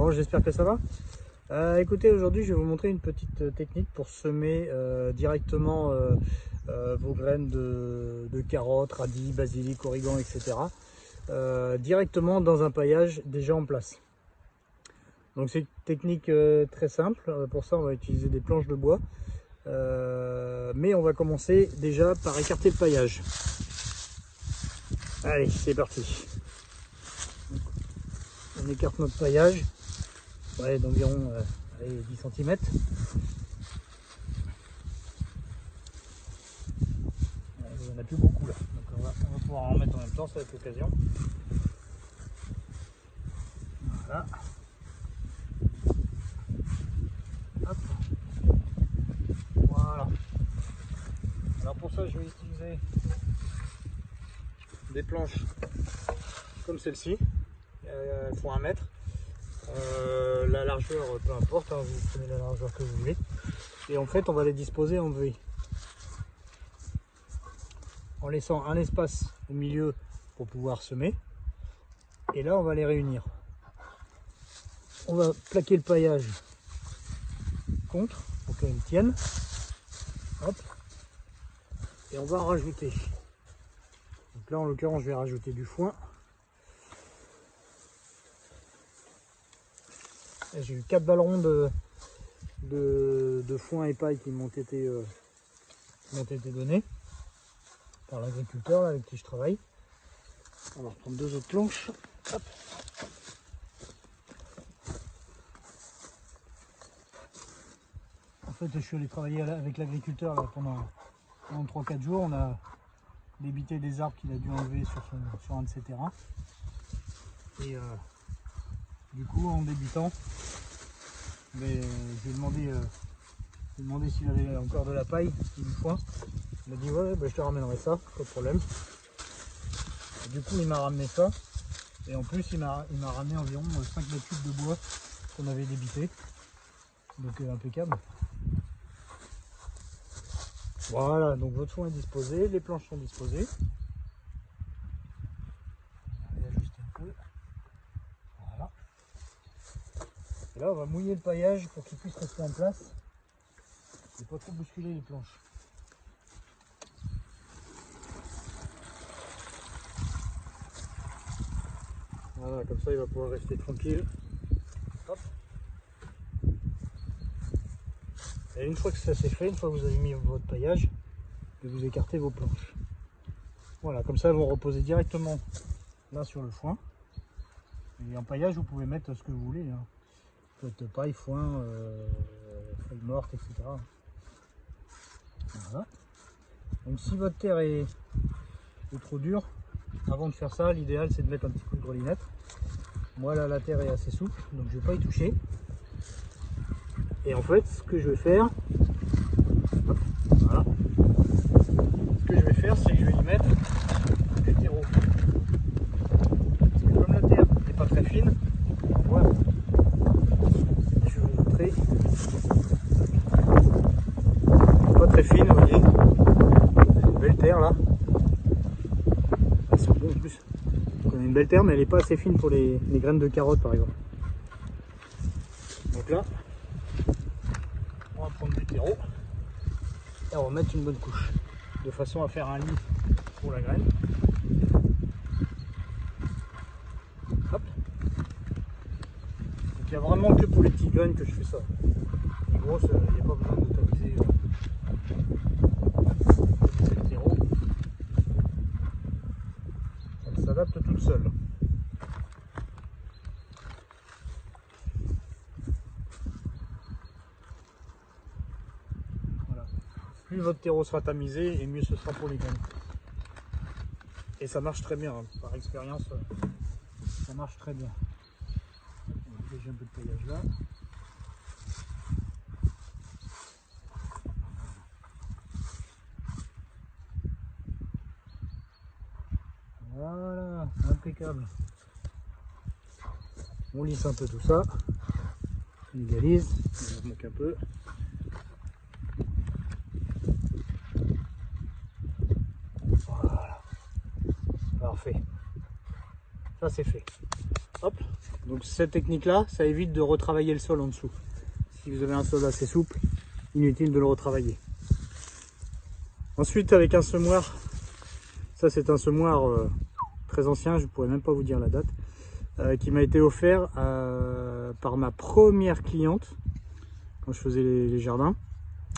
Bon, j'espère que ça va. Écoutez, aujourd'hui je vais vous montrer une petite technique pour semer directement vos graines de carottes, radis, basilic, origan, etc. Directement dans un paillage déjà en place. Donc c'est une technique très simple. Pour ça on va utiliser des planches de bois. Mais on va commencer déjà par écarter le paillage. Allez, c'est parti. On écarte notre paillage, ouais, d'environ 10 cm. Il n'y en a plus beaucoup là, donc on va pouvoir en mettre en même temps, ça va être l'occasion. Voilà. Hop. Voilà. Alors pour ça, je vais utiliser des planches comme celle-ci. Elles font 1 mètre. La largeur, peu importe, hein, vous prenez la largeur que vous voulez. Et en fait, on va les disposer en V. En laissant un espace au milieu pour pouvoir semer. Et là, on va les réunir. On va plaquer le paillage contre pour qu'elle tienne. Hop. Et on va en rajouter. Donc là, en l'occurrence, je vais rajouter du foin. J'ai eu 4 ballons de foin et paille qui m'ont été donnés par l'agriculteur avec qui je travaille. On va reprendre 2 autres planches. Hop. En fait, je suis allé travailler avec l'agriculteur pendant 3-4 jours. On a débité des arbres qu'il a dû enlever sur un de ses terrains. Et du coup, en débutant, je lui ai demandé s'il avait encore de la paille et du foin. Il m'a dit ouais, bah, je te ramènerai ça, pas de problème. Et du coup, il m'a ramené ça. Et en plus, il m'a ramené environ 5 mètres cubes de bois qu'on avait débité. Donc impeccable. Voilà, donc votre foin est disposé, les planches sont disposées. On va ajuster un peu. Voilà. Et là, on va mouiller le paillage pour qu'il puisse rester en place et pas trop bousculer les planches. Voilà, comme ça il va pouvoir rester tranquille. Hop. Et une fois que ça c'est fait, une fois que vous avez mis votre paillage, vous écartez vos planches. Voilà, comme ça elles vont reposer directement là sur le foin. Et en paillage, vous pouvez mettre ce que vous voulez. Hein. Peut-être paille, foin, feuilles mortes, etc. Voilà. Donc si votre terre est trop dure, avant de faire ça, l'idéal c'est de mettre un petit coup de grelinette. Moi là, la terre est assez souple, donc je ne vais pas y toucher. Et en fait, ce que je vais faire, voilà, c'est que je vais y mettre du terreau. Parce que comme la terre n'est pas très fine, voilà, je vais vous montrer. Pas très fine, vous voyez. C'est une belle terre là. Elles sont bonnes en plus. On a une belle terre, mais elle n'est pas assez fine pour les graines de carottes par exemple. Donc là, on va prendre du terreau et on va mettre une bonne couche de façon à faire un lit pour la graine. Hop. Donc il n'y a vraiment que pour les petites graines que je fais ça. Les grosses, il n'y a pas besoin de tamiser le terreau. Elle s'adapte toute seule. Plus votre terreau sera tamisé et mieux ce sera pour les graines. Et ça marche très bien, hein. Par expérience, ça marche très bien. On va dégager un peu de paillage là. Voilà, impeccable. On lisse un peu tout ça. On égalise, il manque un peu. Voilà. Parfait. Ça c'est fait. Hop. Donc cette technique-là, ça évite de retravailler le sol en dessous. Si vous avez un sol assez souple, inutile de le retravailler. Ensuite, avec un semoir, ça c'est un semoir très ancien, je ne pourrais même pas vous dire la date, qui m'a été offert par ma première cliente quand je faisais les jardins.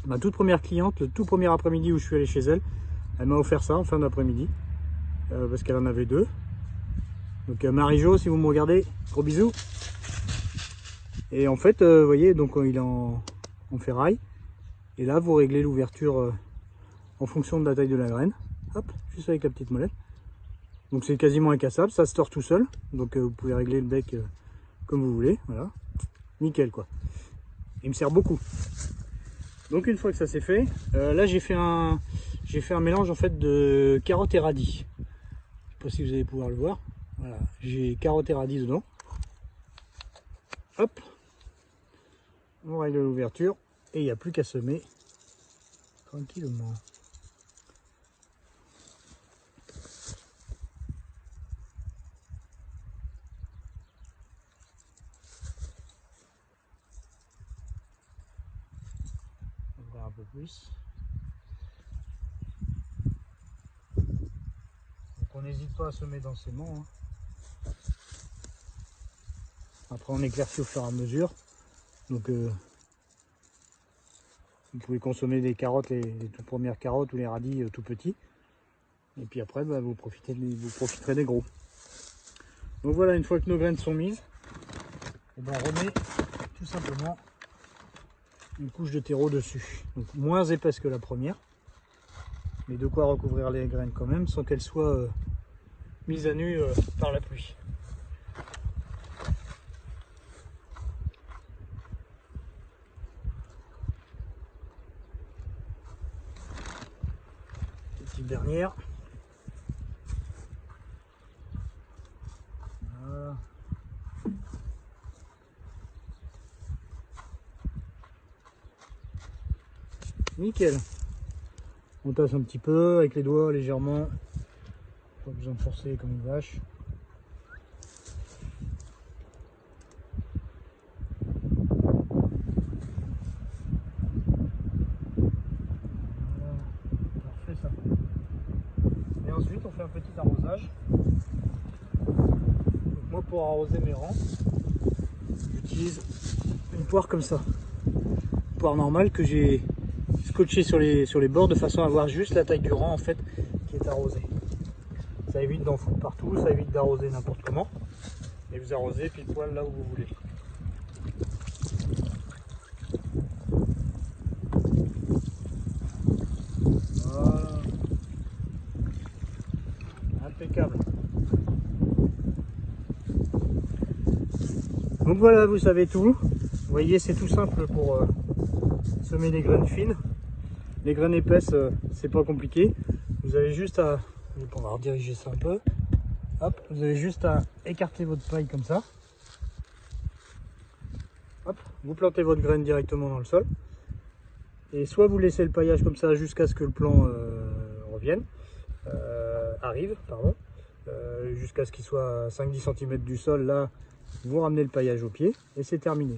Ma toute première cliente, le tout premier après-midi où je suis allé chez elle, elle m'a offert ça en fin d'après-midi parce qu'elle en avait deux. Donc Marie-Jo, si vous me regardez, gros bisous. Et en fait, vous voyez, donc il est en ferraille. Et là, vous réglez l'ouverture en fonction de la taille de la graine. Hop, juste avec la petite molette. Donc c'est quasiment incassable, ça se tord tout seul. Donc vous pouvez régler le bec comme vous voulez. Voilà, nickel quoi. Il me sert beaucoup. Donc une fois que ça c'est fait, là j'ai fait un mélange en fait de carottes et radis. Je sais pas si vous allez pouvoir le voir. Voilà, j'ai carottes et radis dedans. Hop, on règle l'ouverture et il n'y a plus qu'à semer tranquillement. On va voir un peu plus. Donc on n'hésite pas à semer densément. Hein. Après on éclaircit au fur et à mesure. Donc vous pouvez consommer des carottes, les toutes premières carottes ou les radis tout petits. Et puis après bah, vous profiterez des gros. Donc voilà, une fois que nos graines sont mises, et ben on remet tout simplement une couche de terreau dessus. Donc moins épaisse que la première. Mais de quoi recouvrir les graines quand même sans qu'elles soient mises à nu par la pluie. Petite dernière. Voilà. Nickel. On tasse un petit peu avec les doigts légèrement. Pas besoin de forcer comme une vache. Voilà. Parfait ça. Et ensuite on fait un petit arrosage. Donc moi pour arroser mes rangs, j'utilise une poire comme ça. Une poire normale que j'ai scotché sur les bords de façon à avoir juste la taille du rang en fait qui est arrosé. Ça évite d'en foutre partout, ça évite d'arroser n'importe comment. Et vous arrosez pile poil là où vous voulez. Voilà. Impeccable. Donc voilà, vous savez tout. Vous voyez, c'est tout simple pour semer des graines fines. Les graines épaisses, c'est pas compliqué. Vous avez juste à, on va rediriger ça un peu. Hop, vous avez juste à écarter votre paille comme ça. Hop, vous plantez votre graine directement dans le sol. Et soit vous laissez le paillage comme ça jusqu'à ce que le plant arrive, jusqu'à ce qu'il soit à 5-10 cm du sol. Là, vous ramenez le paillage au pied et c'est terminé.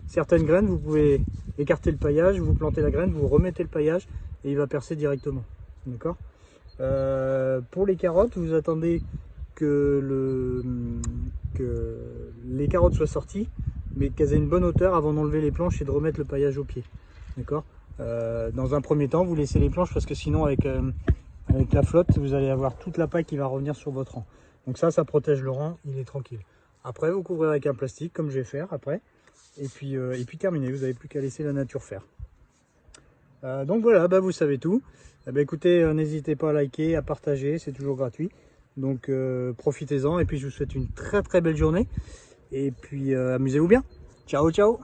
Certaines graines, vous pouvez écarter le paillage, vous plantez la graine, vous remettez le paillage et il va percer directement. D'accord ? Pour les carottes, vous attendez que les carottes soient sorties, mais qu'elles aient une bonne hauteur avant d'enlever les planches et de remettre le paillage au pied. D'accord ? Dans un premier temps, vous laissez les planches parce que sinon, avec la flotte, vous allez avoir toute la paille qui va revenir sur votre rang. Donc ça protège le rang, il est tranquille. Après, vous couvrez avec un plastique, comme je vais faire après. Et puis terminé, vous n'avez plus qu'à laisser la nature faire. Donc voilà, bah, vous savez tout. Bah, écoutez, n'hésitez pas à liker, à partager, c'est toujours gratuit. Donc profitez-en et puis je vous souhaite une très très belle journée. Et puis amusez-vous bien. Ciao, ciao.